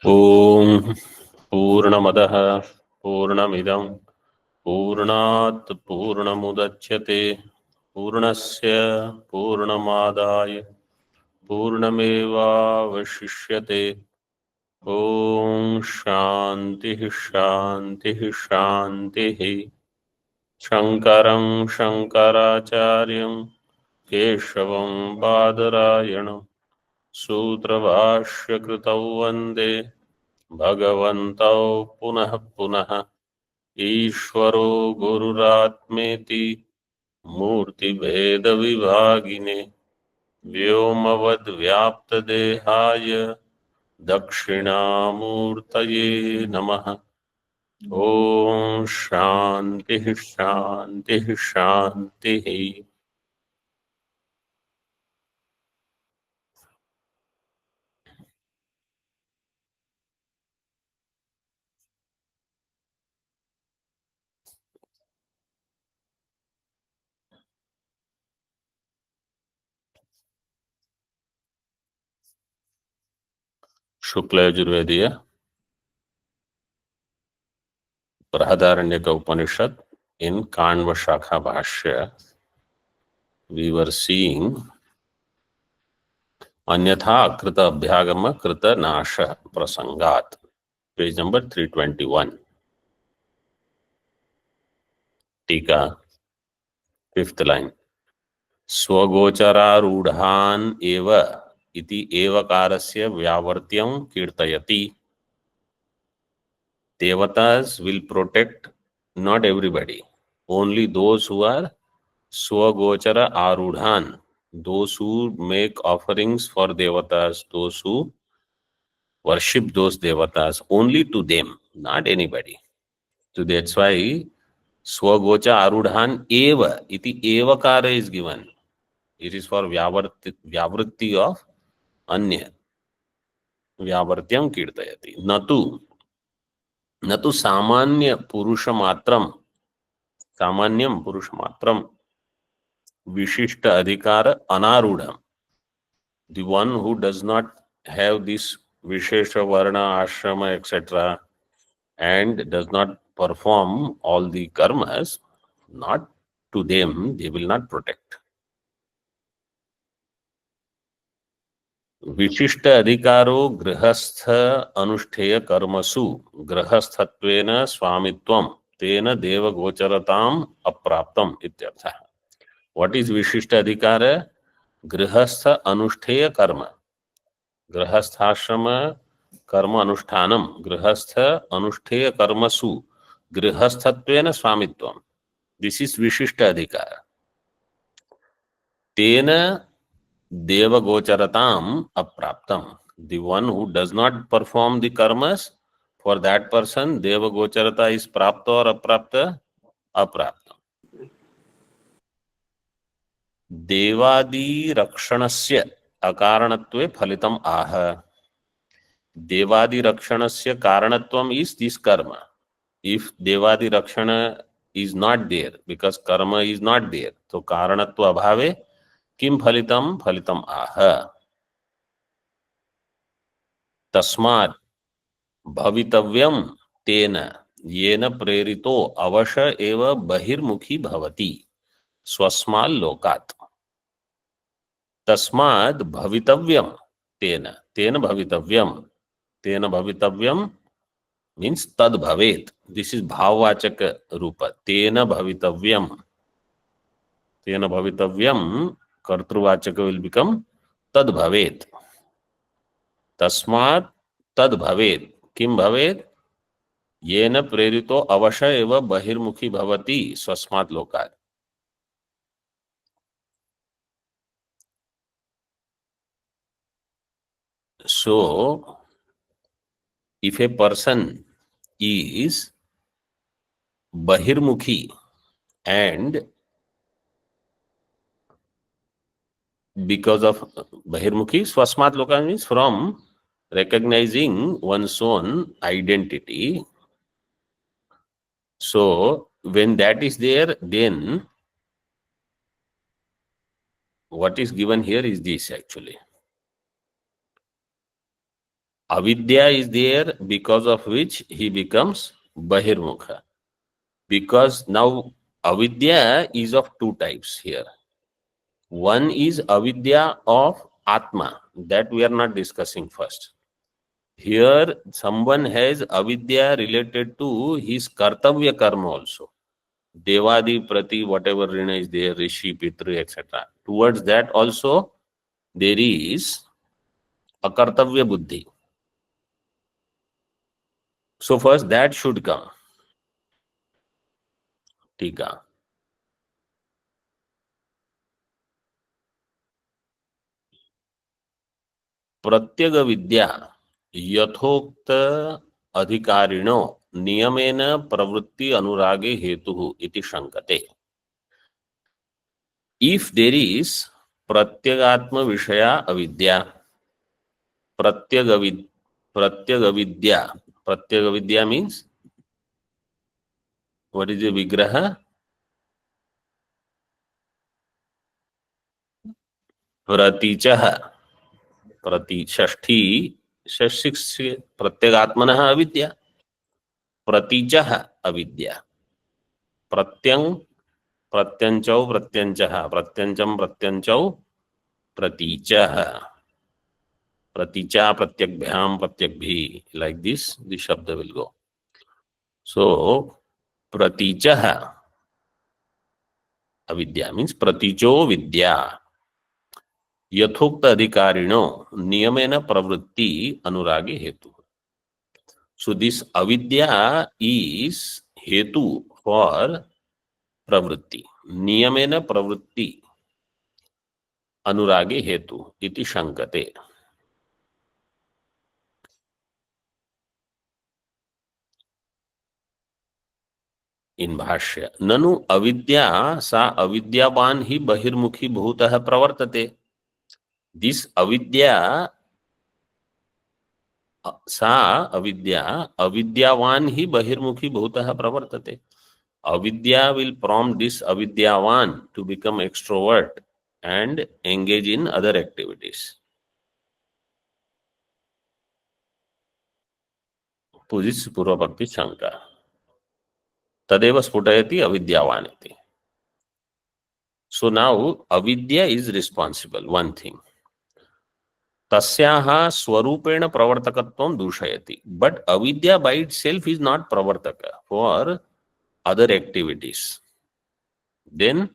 ओम पूर्णमदः पूर्णमिदं पूर्णात् पूर्णमुदच्यते पूर्णस्य पूर्णमादाय पूर्णमेवावशिष्यते। ओम शांति शांति शांति। शंकरं शंकराचार्यं केशवं बादरायणं सूत्रभाष्यकृतौ वन्दे भगवन्तौ पुनः पुनः। ईश्वरो गुरुरात्मेति मूर्तिभेदविभागिने व्योमवद्व्याप्तदेहाय दक्षिणामूर्तये नमः। ओम शांति शांति शांति। शुक्ल यजुर्वेदीय Brihadaranyaka Upanishad in Kanva Shakha Bhashya, we were seeing Anyatha Krita Abhyagama Krita Nasha Prasangat, page number 321. Tika, fifth line. Swagochararuಢान् eva iti evakarasya vyavartyam kirtayati. Devatas will protect not everybody, only those who are Swagochara Arudhan, those who make offerings for devatas, those who worship those devatas, only to them, not anybody. So that's why Swagocha Arudhan Eva, iti Evakara is given. It is for Vyavritti of Anya. Vyavartyam Kirtayati. Natu Samanya Purusha Matram. Samanyam Purusha Matram. Vishishta Adhikara Anarudham. The one who does not have this Vishesha Varna, Ashrama, etc., and does not perform all the karmas, not to them, they will not protect. विशिष्ट अधिकारो गृहस्थ अनुष्ठेय कर्मसु गृहस्थत्वेन स्वामित्वं तेन देवगोचरताम् अप्राप्तम् इत्यर्थः. What is विशिष्ट अधिकार? गृहस्थ अनुष्ठेय कर्म, गृहस्थाश्रम कर्म अनुष्ठानम, गृहस्थ अनुष्ठेय कर्मसु गृहस्थत्वेन स्वामित्वम. This is विशिष्ट अधिकार. तेन Devagocaratam apraptam. The one who does not perform the karmas, for that person, Devagocharata is prapta or aprapta? Aprapta. Devadi rakshanasya akaranatve phalitam aha. Devadi rakshanasya karanatvam is this karma. If Devadi rakshana is not there, because karma is not there, so karanatva abhave kim phalitam phalitam aha. तस्मात् भवितव्यम तेन येन प्रेरितो अवश एव बहिर्मुखी भवति स्वस्माल लोकात्. तस्मात् भवितव्यम तेन, तेन भवितव्यम means तद भवेत. This is भाववाचक रूप. तेन भवितव्यम कर्तृवाचक विल बिकम तद भवेत. तस्मात् तद भवेत. किम भवेत? येन प्रेरितो अवश एव बहिर्मुखी भवति स्वस्मात् लोकात्. So if a person is bahirmukhi and because of bahirmukhi, swasmat loka means from recognizing one's own identity. So when that is there, then what is given here is this actually. Avidya is there because of which he becomes Bahirmukha. Because now avidya is of two types here. One is avidya of Atma, that we are not discussing first. Here, someone has avidya related to his kartavya karma also. Devadi, Prati, whatever Rina is there, Rishi, Pitri, etc. Towards that also, there is a kartavya buddhi. So first that should come. Tika. प्रत्यग विद्या यथोक्त अधिकारिणो नियमेन प्रवृत्ति अनुरागे हेतु इति शंकते. If there is प्रत्यगात्म विषया अविद्या, प्रत्यग विद्या means what is the vigraha? प्रतीचः, प्रति षष्ठी षष्ठी प्रत्यगात्मनः अविद्या, प्रतीचः अविद्या, प्रत्यंग प्रत्यंचौ प्रत्यंचः, प्रत्यंचम प्रत्यंचौ प्रतीचः, प्रतीचा प्रत्यग्भ्याम प्रत्यग्भि, like this shabda will go. So praticah avidya means praticho vidya यथोक्त अधिकारिणो नियमेन प्रवृत्ति अनुरागे हेतु. So this avidya is hetu for pravritti. नियमेन प्रवृत्ति अनुरागे हेतु इति शंकते. इन भाष्य ननु अविद्या सा अविद्यावान ही बहिर्मुखी भूतः प्रवर्तते. दिस अविद्या सा अविद्या अविद्यावान ही बहिर्मुखी भूतः प्रवर्तते. Avidya will prompt this avidyavan to become extrovert and engage in other activities. Pujis Purvapakti Shanka. Tadeva Sputayati avidyavan iti. So now avidya is responsible. One thing. Tasyaha swarupena pravartakatvam dushayati. But avidya by itself is not pravartaka for other activities. Then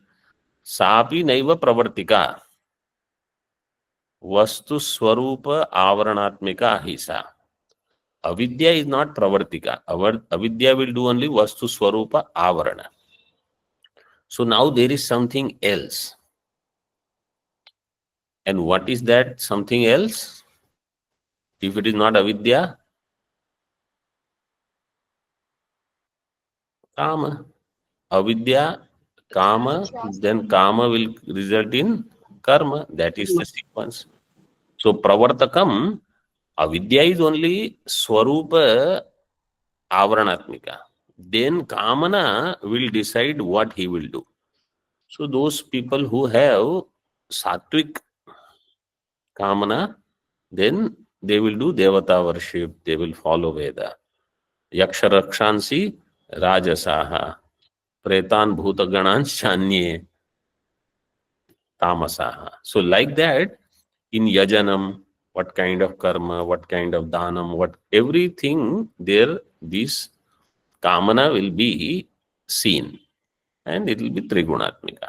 sapi naiva pravartika. Vastu swarupa avaranatmika hisa. Avidya is not pravartika. Our avidya will do only vastu swarupa avarana. So now there is something else. And what is that something else? If it is not avidya, kama. Avidya, kama, then kama will result in karma. That is the sequence. So pravartakam, avidya is only swarupa avaranatmika. Then kamana will decide what he will do. So those people who have sattvic kamana, then they will do devata worship, they will follow Veda. Yaksha rakshansi rajasaha, pretan bhutaganans chanye tamasaha. So like that, in yajanam, what kind of karma, what kind of dhanam, what everything there, this kamana will be seen and it will be trigunatmika.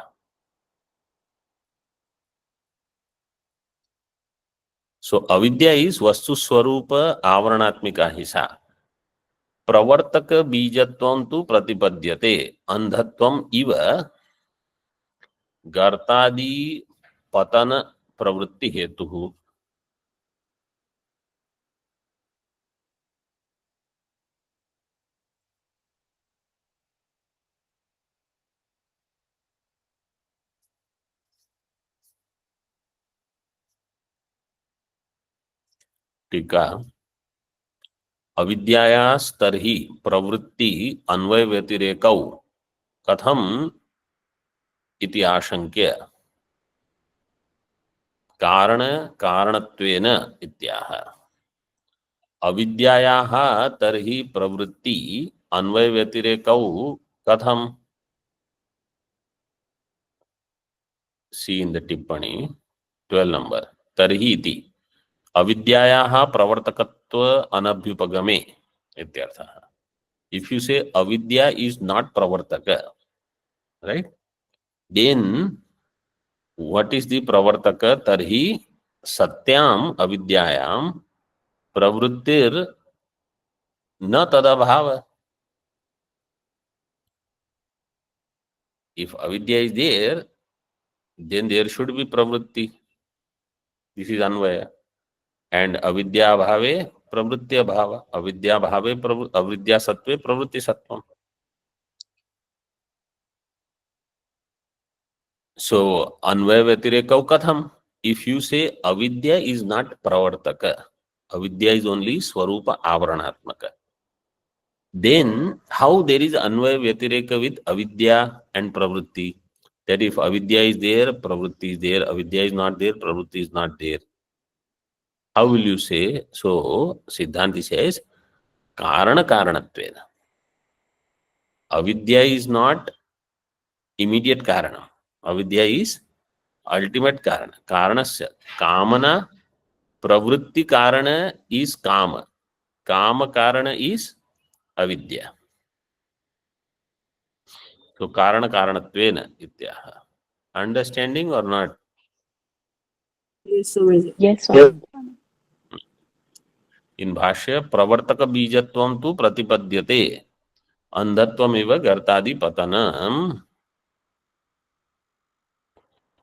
So avidya is vastu swarupa avaranatmika hisa. प्रवर्तक बीजत्वं तु प्रतिपद्यते अंधत्वम इव गर्तादि पतन प्रवृत्ति हेतु. टीका अविद्यायास्तर्हि प्रवृत्ति अन्वय व्यतिरेकौ कथम इति आशंक्य कारण कारणत्वेन इत्याह. अविद्यायाः तर्हि प्रवृत्ति अन्वय व्यतिरेकौ कथम? सी इन द टिप्पणी 12 नंबर तर्हि इति अविद्यायाः प्रवर्तकत्व अनभ्युपगमे इत्यर्थः. If you say avidya is not pravartaka, right, then what is the pravartaka? Tarhi satyam avidyayam pravrittir na tadabhava. If avidya is there, then there should be pravritti. This is anvaya. And avidya bhave pravritya bhava. Avidya bhave avidya sattve pravritti sattvam. So anvaya vyatireka katham? If you say avidya is not pravartaka, avidya is only swarupa avranatmaka, then how there is anvaya vyatireka with avidya and pravritti? That if avidya is there, pravritti is there. Avidya is not there, pravritti is not there. How will you say? So Siddhanti says karana karanatvena. Avidya is not immediate karana. Avidya is ultimate karana. Karanasya kamana pravritti karana is kama. Kama karana is avidya. So karana karanatvena ityaha. Understanding or not? Yes, Swamiji. Yes, Swami. इन भाष्य प्रवर्तक बीजत्वं तु प्रतिपद्यते अंधत्वमिव गर्तादि पतन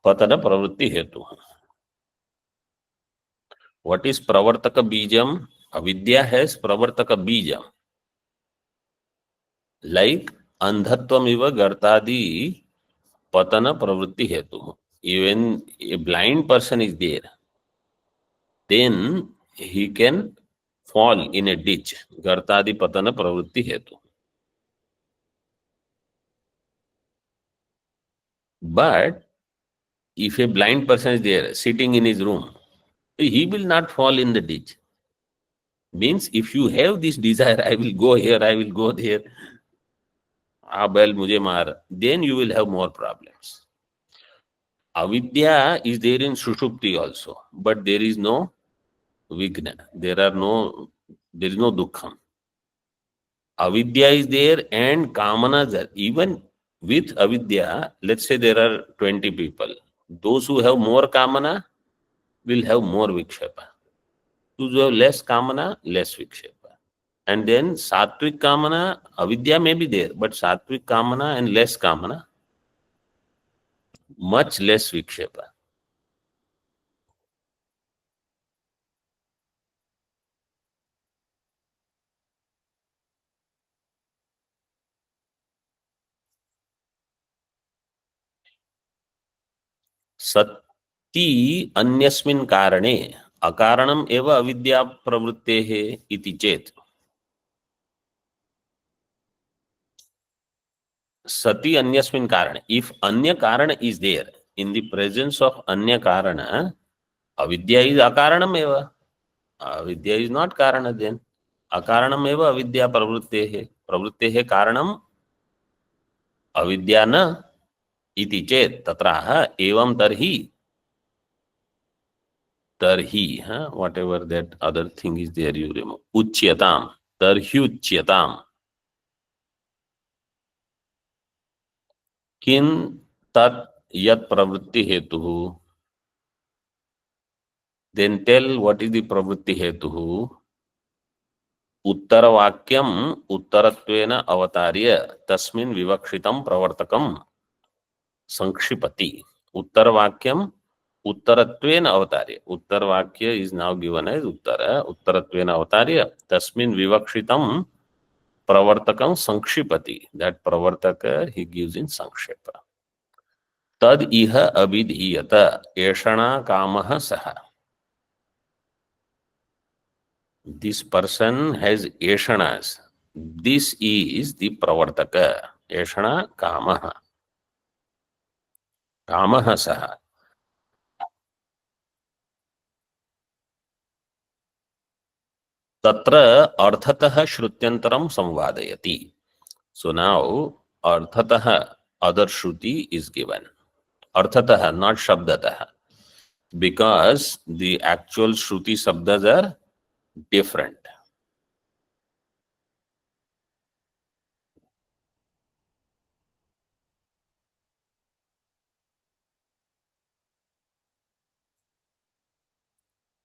पतन प्रवृत्ति हेतु. What is प्रवर्तक बीजम? अविद्या हैज प्रवर्तक बीजम, लाइक अंधत्वमिव गर्तादि पतन प्रवृत्ति हेतु. Even a blind person is there, then he can fall in a ditch. गर्तादि पतन प्रवृत्ति हेतु. But if a blind person is there sitting in his room, he will not fall in the ditch. Means if you have this desire, I will go here, I will go there, बैल मुझे मार, then you will have more problems. Avidya is there in Sushupti also, but there is no Vigna. There is no Dukkham. Avidya is there and Kamana is there. Even with Avidya, let's say there are 20 people. Those who have more Kamana will have more Vikshepa. Those who have less Kamana, less Vikshepa. And then Sattvic Kamana, Avidya may be there, but Sattvic Kamana and less Kamana, much less Vikshepa. Satti अन्यस्मिन् कारणे अकारणम एव अविद्या प्रवृत्तेः इति चेत् सति अन्यस्मिन् कारणे, if अन्य कारण is there, in the presence of अन्य कारण, अविद्या is अकारणम एव. अविद्या is not कारण, then अकारणम एव अविद्या प्रवृत्तेः कारणम अविद्या न इति चेत् तत्राह एवं तर्हि whatever that other thing is there you remove, उच्यताम तर्ह्युच्यताम किन तत् यत् प्रवृत्ति हेतु. then tell what is the प्रवृत्ति हेतु. उत्तरवाक्यम उत्तरत्वेन अवतार्य तस्मिन् विवक्षितं प्रवर्तकं संक्षिपति. उत्तरवाक्यम उत्तरत्वेन अवतार्य, उत्तरवाक्य is now given as उत्तरत्वेन अवतार्य तस्मिन् विवक्षितं प्रवर्तकं संक्षिपति. that प्रवर्तक he gives in संक्षेप. तद इह अभिधीयत एषणा कामः सः. This person has eshanas. This is the pravartaka. Eshana kamaha. Kamaha saha. तत्र अर्थतः श्रुत्यंतरम संवादयति. So now अर्थतः other shruti is given. Arthatah, not shabdatah, because the actual shruti shabdas are different.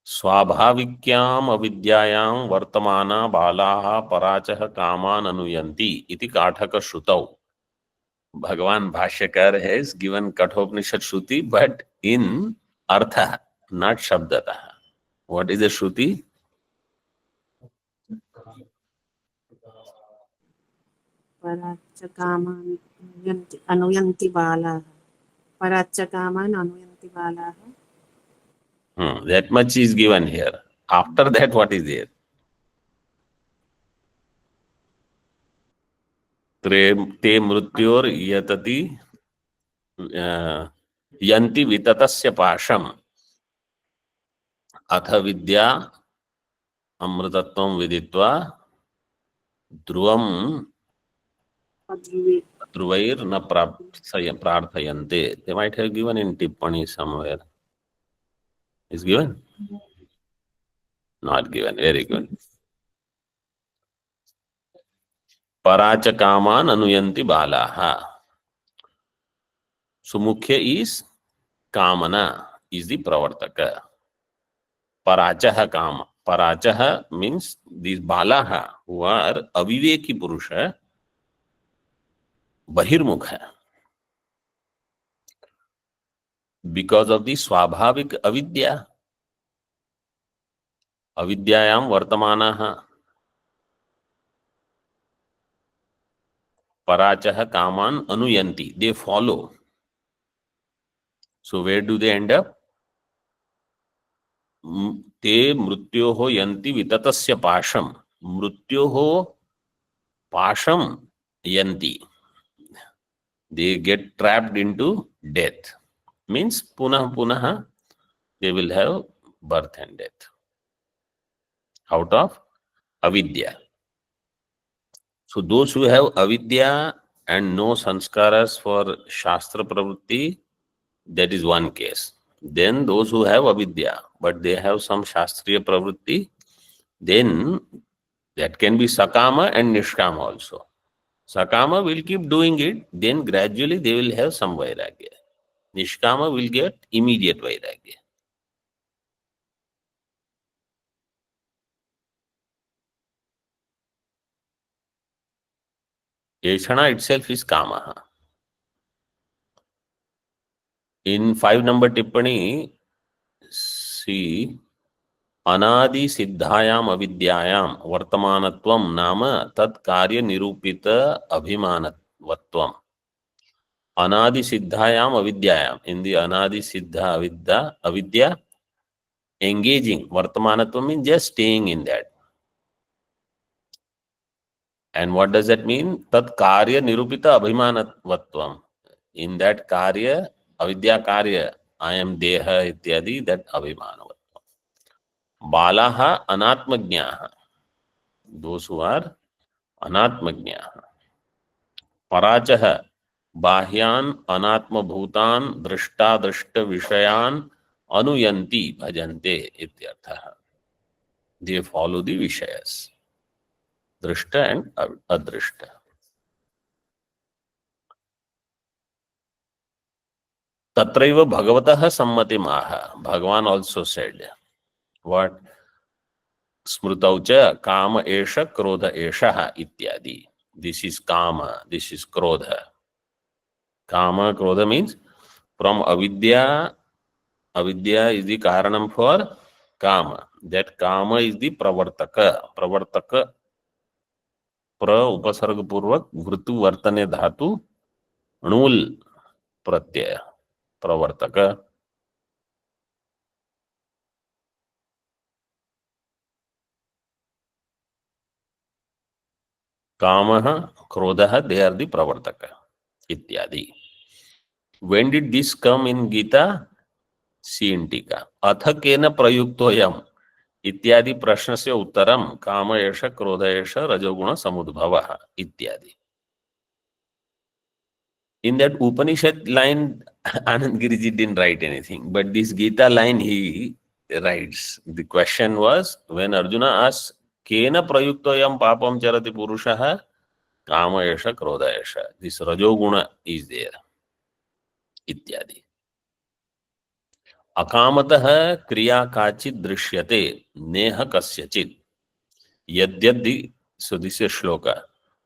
स्वाभाविक्याम अविद्यायां वर्तमाना बालाः पराचः कामान अनुयन्ति इति काठक श्रुतौ. Bhagavan Bhashyakar has given Kathopanishad Shruti, but in Artha, not Shabdata. What is the Shruti? Paracha kaman anuyanti bala. Paracha kaman anuyanti bala. That much is given here. After that, what is there? Te mrutyor yatati yanti vitatasya pasham atha vidya amrutatvam viditva dhruvam dhruvair na prarthayante. They might have given in Tippani somewhere. Is given? Not given. Very good. Paracha kaman anuyanti balaha. So mukhya is kamana, is the pravartaka. Parachaha kama. Parachaha means these balaha who are aviveki purusha, bahirmukha. Because of the swabhavik avidya. Avidyayam vartamanaha. Parachaha kaman anuyanti. They follow. So where do they end up? Te mrutyoho yanti vitatasya pasham. Mrutyoho pasham yanti. They get trapped into death. Means punah punah they will have birth and death. Out of avidya. So those who have avidya and no sanskaras for shastra pravritti, that is one case. Then those who have avidya, but they have some shastriya pravritti, then that can be sakama and nishkama also. Sakama will keep doing it, then gradually they will have some vairagya. Nishkama will get immediate vairagya. Yeshana itself is kama. In 5 number Tippani, see, अनादि सिद्धायाम अविद्यायाम वर्तमानत्वम नाम तत्कार्य निरूपित अभिमानवत्वम. अनादि सिद्धायाम अविद्यायाम, in the अनादि सिद्धा avidya engaging, वर्तमानत्वम means just staying in that. And what does that mean? Tat karya nirupita abhimanatvatvam. In that karya, avidya karya, I am deha ityadi, that abhimanatvam. Balaha anatmagnaha. Those who are anatmagnaha. Parachaha bahyan anatma bhutan drishta drishta vishayan anuyanti bhajante ityarthaha. They follow the vishayas. Drishta and adrishta. Tatraiva bhagavatah sammatimaha. Bhagavan also said, what? Smrutaucha kama esha krodha eshaha ityadi. This is kama, this is krodha. Kama, krodha means from avidya. Avidya is the karanam for kama. That kama is the pravartaka. Pravartaka, pra upasarga purvak vrutu vartane dhatu nul pratyaya. Pravartaka. Kamaha, krodha, they are the pravartaka. Ityadi. When did this come in Gita? See in Tika. Atha kena prayuktoyam इत्यादि प्रश्नस्य उत्तरं काम एष क्रोध एष रजोगुण समुद्भवः इत्यादि. In that Upanishad line, Anand Giriji didn't write anything, but this Gita line he writes. The question was when Arjuna asked, "Kena prayuktoyam papam charati purushah?" Kama esha, krodha esha. This rajoguna is there. इत्यादि. अकामतः क्रिया काचित् दृश्यते नेह कस्यचित् यद्यद्धि. So this is श्लोक.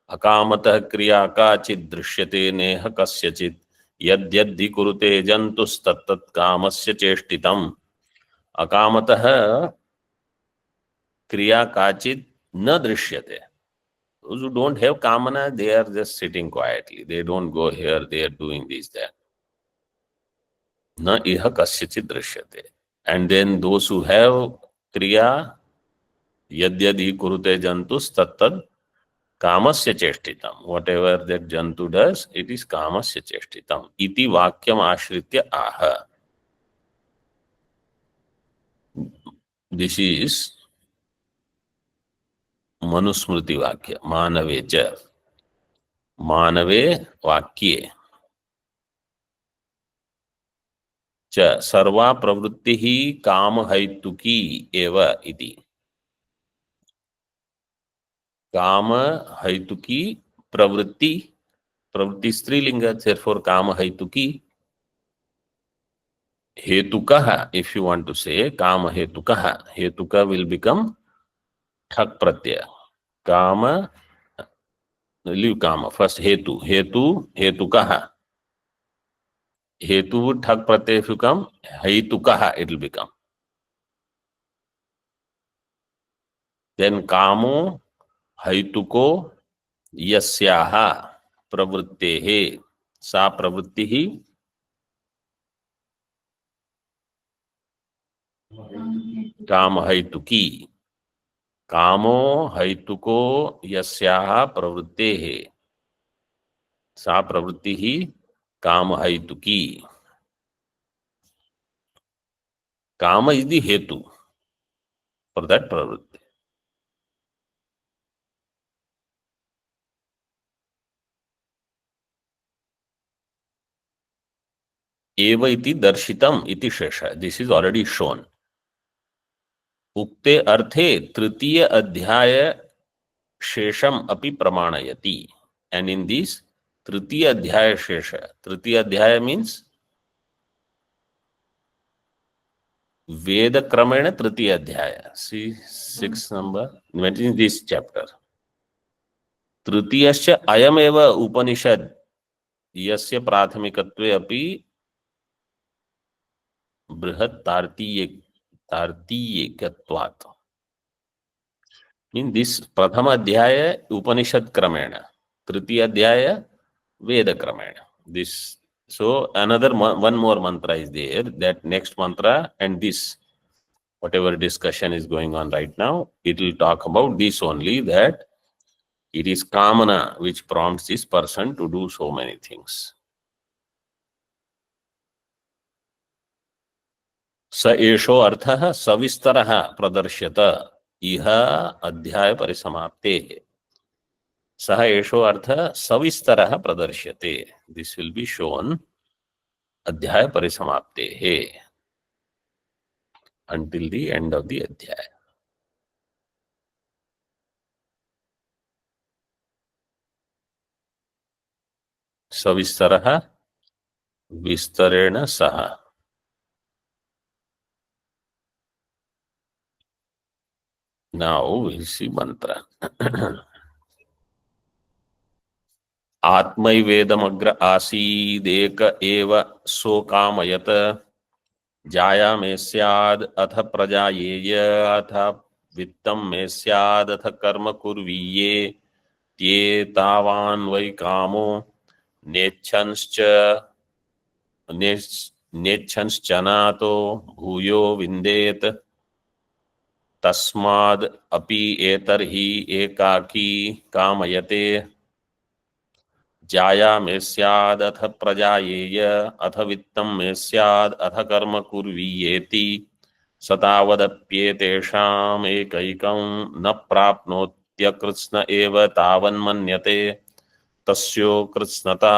अकामतः क्रिया काचित् दृश्यते नेह कस्यचित् यद्यद्धि कुरुते जन्तुस्तत्तत् कामस्य चेष्टितम्. अकामतः क्रिया काचित् न दृश्यते. Those who don't have kamana, they are just sitting quietly. They don't go here, they are doing this, that. Na iha kasyachit drishyate. And then those who have kriya, yadyadhi kurute jantus tattad kamasya cheshtitam. Whatever that jantu does, it is kamasya cheshtitam. Iti vakyam ashritya aha. This is Manusmriti Vakya, Manave cha. Manave Vakye. च सर्वा प्रवृत्ति ही काम हैतुकी एव इति. काम हैतुकी प्रवृत्ति. प्रवृत्ति स्त्रीलिंग, therefore काम हैतुकी. हेतुकः, if you want to say काम हेतुकः, हेतुकः will become ठक प्रत्यय. काम, leave काम, first हेतु. हेतु हेतुकः. हेतु ठक प्रत्यय if you come, हैतुकः it will become. Then कामो हैतुको यस्याः प्रवृत्तेः सा प्रवृत्तिः काम हैतुकी. कामो हैतुको यस्याः प्रवृत्तेः सा प्रवृत्तिः काम हैतुकी. काम is the hetu for that pravritti. एव इति दर्शितम इति शेष. This is already shown. उक्ते अर्थे तृतीय अध्याय शेषम अपि प्रमाणयति. एंड इन दिस तृतीय अध्याय शेष. तृतीय अध्याय मीन्स वेद क्रमेण तृतीय अध्याय. सी 6 नंबर इन दिस चैप्टर. तृतीयश्च अयमेव उपनिषद यस्य प्राथमिकत्वे अपि बृहत् तार्तीयिकत्वात्. मीन दिस प्रथम अध्याय उपनिषद क्रमेण, तृतीय अध्याय वेद क्रमेण. This so another one more mantra is there. That next mantra and this whatever discussion is going on right now, it will talk about this only, that it is kamana which prompts this person to do so many things. स एषो अर्थः सविस्तरः प्रदर्श्यत इह अध्याय परिसमाप्तेः. सह एषो अर्थः सविस्तरः प्रदर्श्यते. This will be shown अध्याय परिसमाप्तेः until the end of the अध्याय. सविस्तरः विस्तरेण सह. Now we'll see mantra. आत्मैवेदमग्र आसीदेक एव सोकामयत जाया मे स्याद् अथ प्रजायेय अथ वित्तं मे स्याद् अथ कर्म कुर्वीये त्येतावान् वै कामो नेच्छंश्चनातो भूयो विन्देत तस्माद् अपि एतर्हि एकाकी कामयते जाया मे स्याद् अथ प्रजायेय अथ वित्तं मे स्याद् अथ कर्म कुर्वीयेति सतावदप्येतेषाम् एकैकं न प्राप्नोत्यकृत्स्न एव तावन्मन्यते तस्यो कृत्स्नता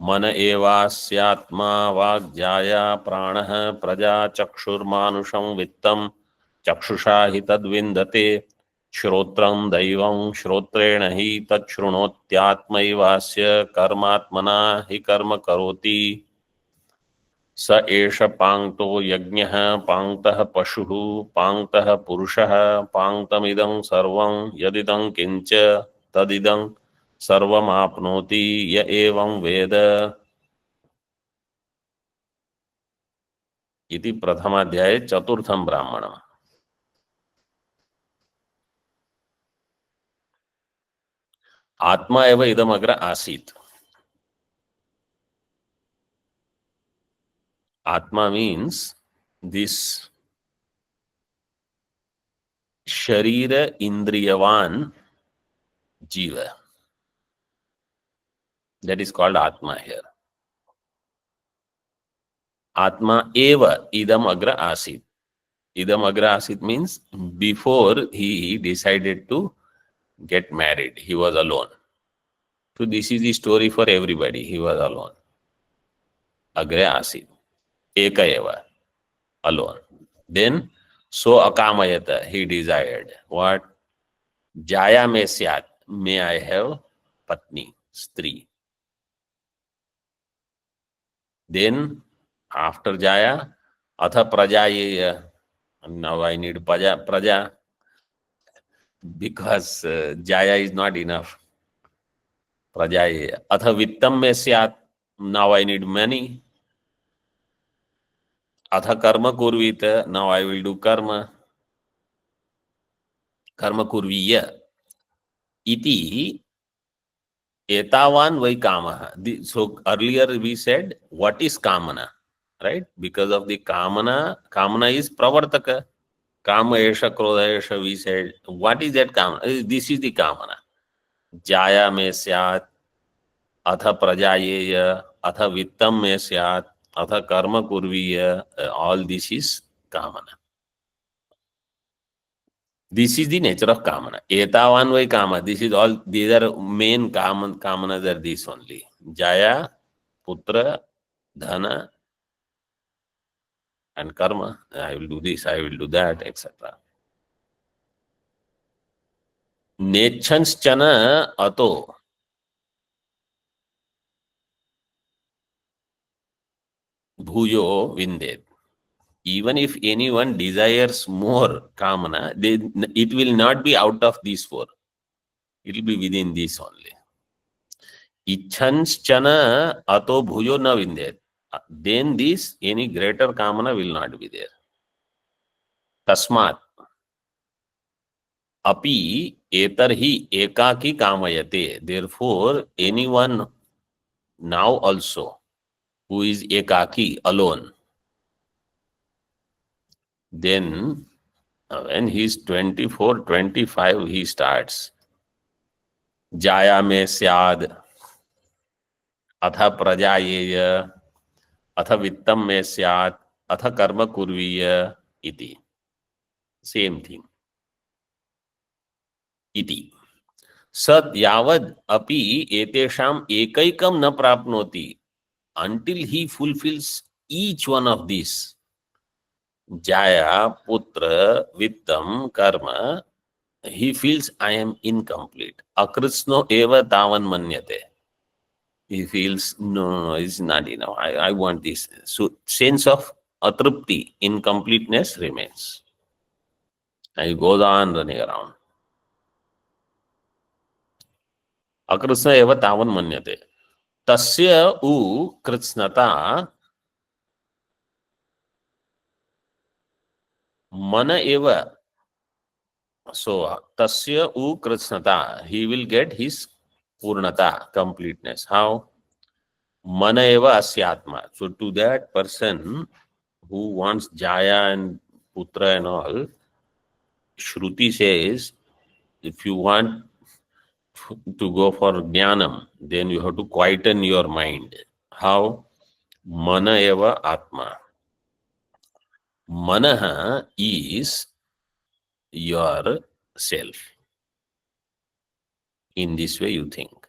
मन एवास्यात्मा वाग्जाया प्राणः प्रजा चक्षुर्मानुषं वित्तं चक्षुषा हि तद्विन्दते श्रोत्रं दैवं श्रोत्रेण हि तच्छृणोत्यात्मैवास्य कर्मात्मना हि कर्म करोति स एष पाङ्क्तो यज्ञः पाङ्क्तः पशुः पाङ्क्तः पुरुषः पाङ्क्तमिदं सर्वं यदिदं किञ्च तदिदं सर्वमाप्नोति य एवं वेद इति प्रथमाध्याये चतुर्थं ब्राह्मणम्। आत्मा एव इदमग्र आसीत्। आत्मा मीन्स दिस शरीर इंद्रियवान जीव, that is called atma here. Atma eva idam agra asit. Idam agra asit means before he decided to get married, he was alone. So this is the story for everybody. He was alone. Agre asit. Eka eva. Alone. Then so akamayata, he desired. What? Jaya me syat. May I have patni, stri. Then after Jaya, atha praja. Now I need praja because Jaya is not enough. Praja. Atha vittam me syat. Now I need money. Atha karma kurvita. Now I will do karma. Karma kurviya. Iti etavan vai kamaha. So earlier we said, what is kamana? Right? Because of the kamana is pravartaka. Kama esha, krodha esha, we said. What is that kamana? This is the kamana. Jaya me syat, atha prajayeya, atha vittam me syat, atha karma kurviya. All this is kamana. This is the nature of kamana. Etavan vai kama. This is all, these are main kamanas are these only. Jaya, putra, dhana, and karma. I will do this, I will do that, etc. Nechanschana ato bhuyo vindet. Even if anyone desires more kamana, it will not be out of these four. It will be within these only. Ichanschana ato bhuyo na vindet. Then this, any greater kamana will not be there. Tasmat api etarhi ekaki kamayate. Therefore, anyone now also who is ekaki, alone, then when he is 24, 25, he starts. Jaya me syad, atha prajayeya, atha vittam me syat, atha karma kurviya, iti. Same thing. Iti. Sat yavad api etesham ekaikam na prapnoti. Until he fulfills each one of these. Jaya, putra, vittam, karma, he feels I am incomplete. Akritsno eva tavan manyate. He feels no, it's not enough. I want this. So sense of atrupti, incompleteness remains. And he goes on running around. Akritsno eva tavan manyate. Tasya u kritsnata mana eva. So tasya u kritsnata. He will get his purnata, completeness. How? Mana eva asyatma. So to that person who wants Jaya and Putra and all, Shruti says, if you want to go for Jnanam, then you have to quieten your mind. How? Mana eva atma. Manah is your self. In this way you think.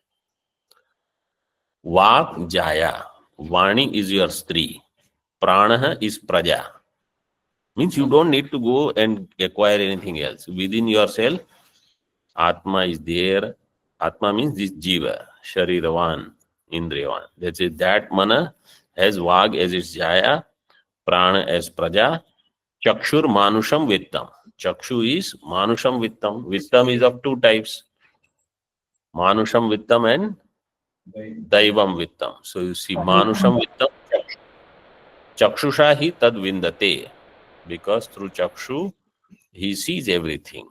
Vak Jaya. Vani is your Stri. Prana is Praja. Means you don't need to go and acquire anything else. Within yourself, Atma is there. Atma means this Jiva, Shariravan, Indriyavan. That's it. That Mana has Vag as its Jaya, Prana as Praja, Chakshur Manusham Vittam. Chakshu is Manusham Vittam. Vittam is of two types. Manusham Vittam and Daivam Vittam. So you see Manusham Vittam, Chakshusha hi tad vindate. Because through Chakshu, he sees everything.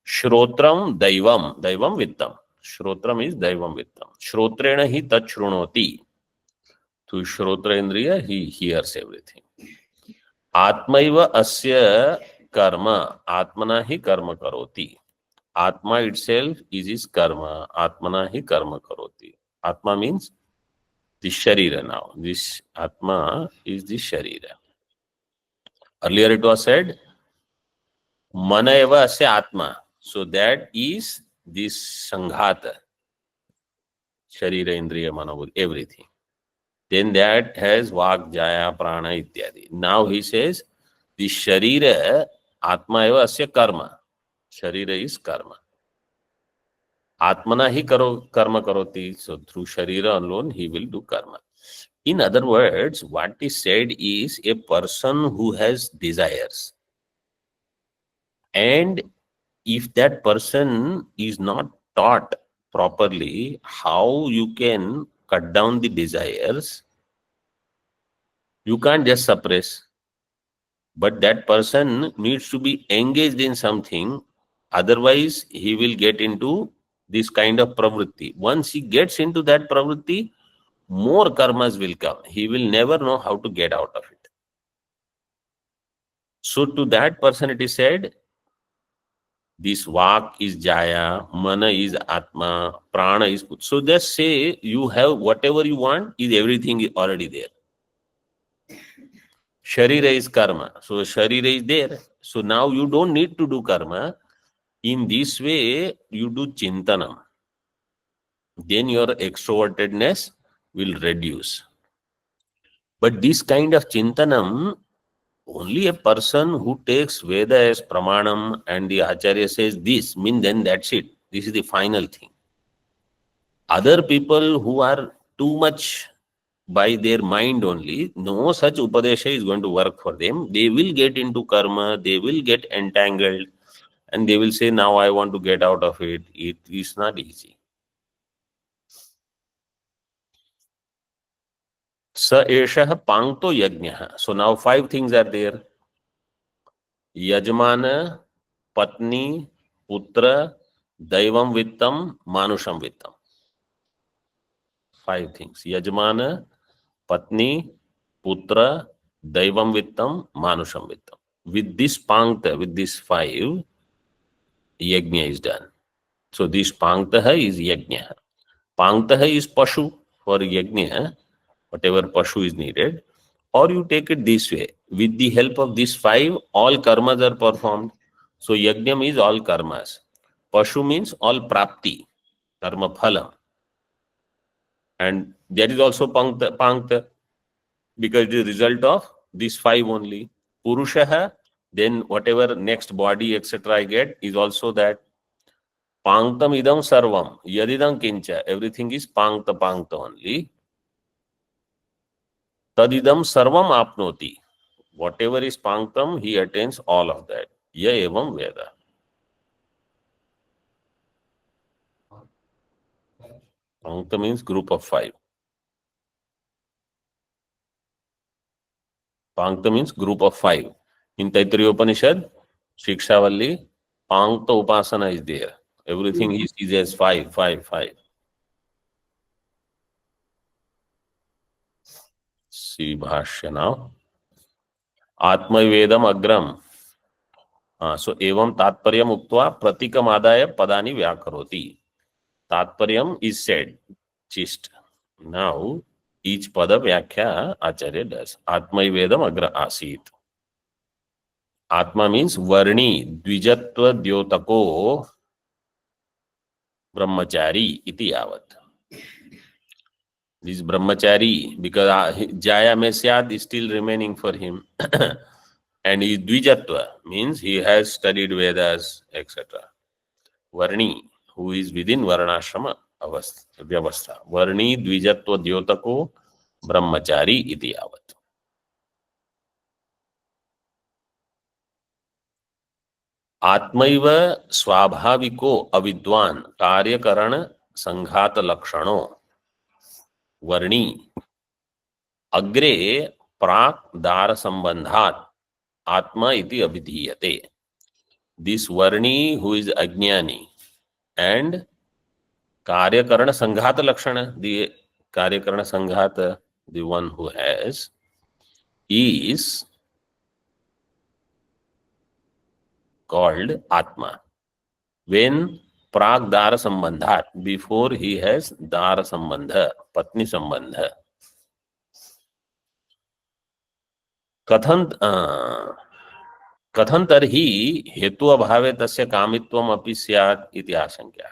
Shrotram Daivam. Daivam Vittam. Shrotram is Daivam Vittam. Shrotrena hi tat shrunoti. Through Shrotra Indriya, he hears everything. Atmaiva asya karma. Atmana hi karma karoti. Atma itself is his karma. Atmana hi karma karoti. Atma means the Sharira now. This Atma is the Sharira. Earlier it was said, Mana eva asya Atma. So that is this Sanghata. Sharira, Indriya, Manobudhi, everything. Then that has Vak, Jaya, Prana, Ityadi. Now he says, the Sharira, Atma eva asya karma. Sharira is karma. Atmana hi karma karoti. So through Sharira alone, he will do karma. In other words, what is said is a person who has desires. And if that person is not taught properly how you can cut down the desires, you can't just suppress. But that person needs to be engaged in something. Otherwise, he will get into this kind of pravritti. Once he gets into that pravritti, more karmas will come. He will never know how to get out of it. So to that person it is said, this Vak is Jaya, Mana is Atma, Prana is... So just say you have whatever you want, is everything already there. Sharira is karma. So Sharira is there. So now you don't need to do karma. In this way, you do Chintanam. Then your extrovertedness will reduce. But this kind of Chintanam, only a person who takes Veda as Pramanam and the Acharya says this, then that's it. This is the final thing. Other people who are too much by their mind only, no such Upadesha is going to work for them. They will get into karma, they will get entangled, and they will say, now I want to get out of it. It is not easy. Sa Eshah Pangto Yajnaha. So now 5 things are there. Yajmana, Patni, Putra, Daivam Vittam, Manusham Vittam. 5 things. Yajmana, Patni, Putra, Daivam Vittam, Manusham Vittam. With this Pangta, with these 5, Yajna is done. So this Pangtaha is Yajna. Pangtaha is Pashu for Yajna, whatever Pashu is needed. Or you take it this way, with the help of these 5, all karmas are performed. So Yajna means all karmas. Pashu means all prapti, karma phalam. And that is also Pangta, because it is the result of these 5 only. Purushaha, then whatever next body, etc. I get is also that. Pangtam idam sarvam, yadidam kincha, everything is Pangta only. Tadidam sarvam apnoti. Whatever is Pangtam, he attains all of that. Ya evam Veda. Pangta means group of 5. Pangta means group of 5. In Taittiriya Upanishad, Shikshavalli, Pangta Upasana is there. Everything he sees as 5. See Bhashya now. Atma Vedam Agram. So evam tatparyam uktva pratikam adaya padani vyakaroti. Tatparyam is said, chist. Now each pada vyakhya Acharya does. Atma Vedam Agra Asit. आत्मा means वर्णी द्विजत्व द्योतको ब्रह्मचारी इति यावत्. This brahmachari, because jaya mein syad is still remaining for him. And he dvijatva means he has studied Vedas, etc. Varni, who is within varnashrama vyavastha. Varni dvijatva dyotako brahmachari iti yavat. आत्मैव स्वाभाविको अविद्वान कार्यकरण संघात लक्षणो वर्णी अग्रे प्राक दार संबंधात आत्मा इति अभिधीयते. This varni who is ajnani and कार्यकरण संघात लक्षण, the कार्यकरण संघात, the one who has, is called Atma. When प्राग दार संबंधात, before he has दार संबंध, पत्नी संबंध. कथन तर्हि हेतु अभावे तस्य कामित्वम अपि स्यात् इति आशंका.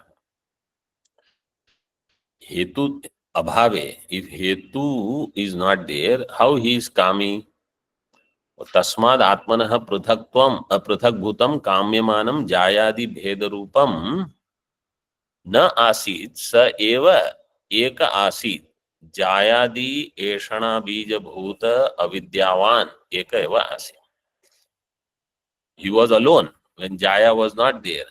हेतु अभावे, if hetu is not there, how he is kami? तस्माद् आत्मनः पृथक्त्वम अपृथक्भूतं काम्यमानं जायादि भेद रूपम न आसीत् स एव एक आसीत् जायादि एषणा बीजभूत अविद्यावान एक एव आसीत्. He was alone when Jaya was not there.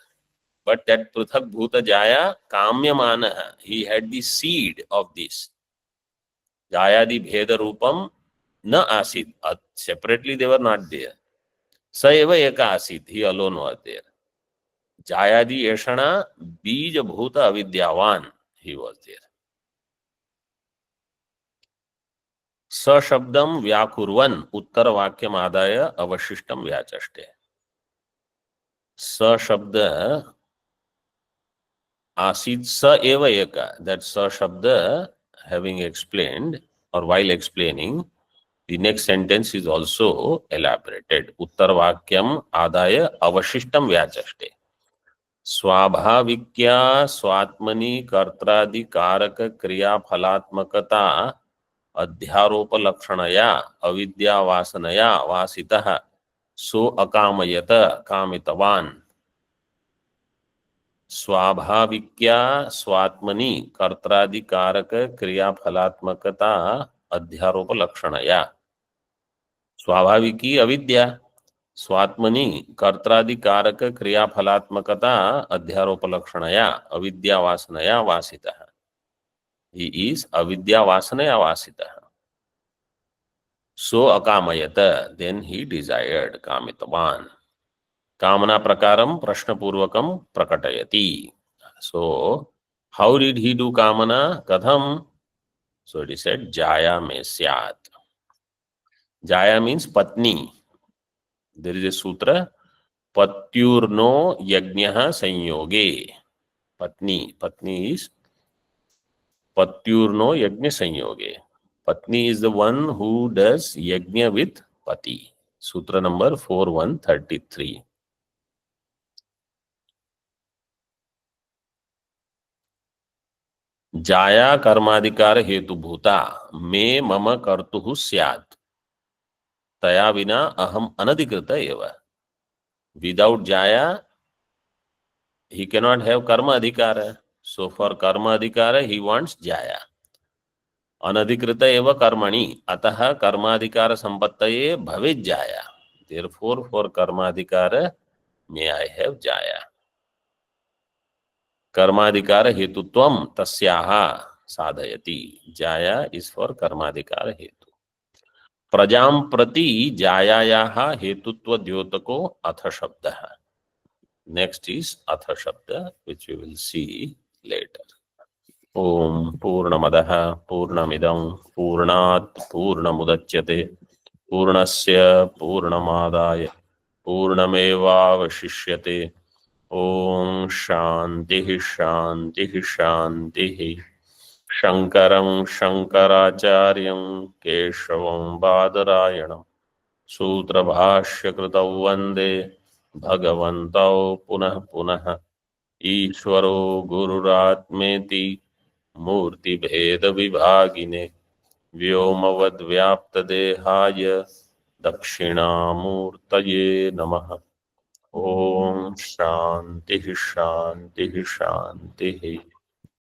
But that Prithak Bhuta Jaya Kamyamana, he had the seed of this. Jayadi Bheda Rupam na Asit. Separately they were not there. Sa eva eka Asit, he alone was there. Jayadi Eshana Bija Bhuta Avidyavan, he was there. Sa Shabdam Vyakurvan Uttar Vakyam Adaya Avashishtam Vyachaste. Sa Shabda Asid sa eva eka, that sa shabda, having explained or while explaining, the next sentence is also elaborated. Uttar vakyam adaya avashishtam vyachaste. Swabhavikya swatmani kartradi karaka kriya phalatmakata adhyaropa lakshanaya avidya vasanaya vasitah so akamayata kamitavan. स्वाभाविक्या स्वात्मनि कर्त्रादि कारक क्रिया फलात्मकता अध्यारोप लक्षणया. स्वाभाविकी अविद्या, स्वात्मनि कर्त्रादि कारक क्रिया फलात्मकता अध्यारोप लक्षणया अविद्या वासनया वासितः. He is अविद्या वासनया वासितः. So अकामयत, then he desired, कामितवान. कामना प्रकारम प्रश्न पूर्वकम प्रकटयति. So how did he do kamana? Katham? So it is said jaya me syat. Jaya means patni. There is a sutra, patyurno yajnah sanyoge. Patni is patyurno yajna sanyoge. Patni is the one who does yajna with pati. Sutra number 4133. जाया कर्माधिकार हेतु भूता मे मम कर्तुः स्यात् तया विना अहम अनधिकृत एव. Without Jaya, he cannot have karma adhikara. So for karma adhikara, he wants Jaya. Anadhikrita eva karmani, ataha karma adhikara sampattaye bhavet Jaya. Therefore, for karma adhikara, may I have Jaya. कर्माधिकार हेतुत्वम तस्याः साधयति. जाया is for कर्माधिकार हेतु. प्रजाम प्रति जायायाः हेतुत्व द्योतको अथ शब्दः. Next is अथ शब्द, which we will see later. ओम पूर्णमदः पूर्णमिदं पूर्णात् पूर्णमुदच्यते पूर्णस्य पूर्णमादाय पूर्णमेवावशिष्यते. ओम शांति शांति शांति. शंकरं शंकराचार्यं केशवं बादरायणं सूत्रभाष्यकृतौ वन्दे भगवन्तौ पुनः पुनः। ईश्वरो गुरुरात्मेति मूर्तिभेदविभागिने व्योमवद्व्याप्तदेहाय दक्षिणामूर्तये नमः। ओम शांति शांति शांति।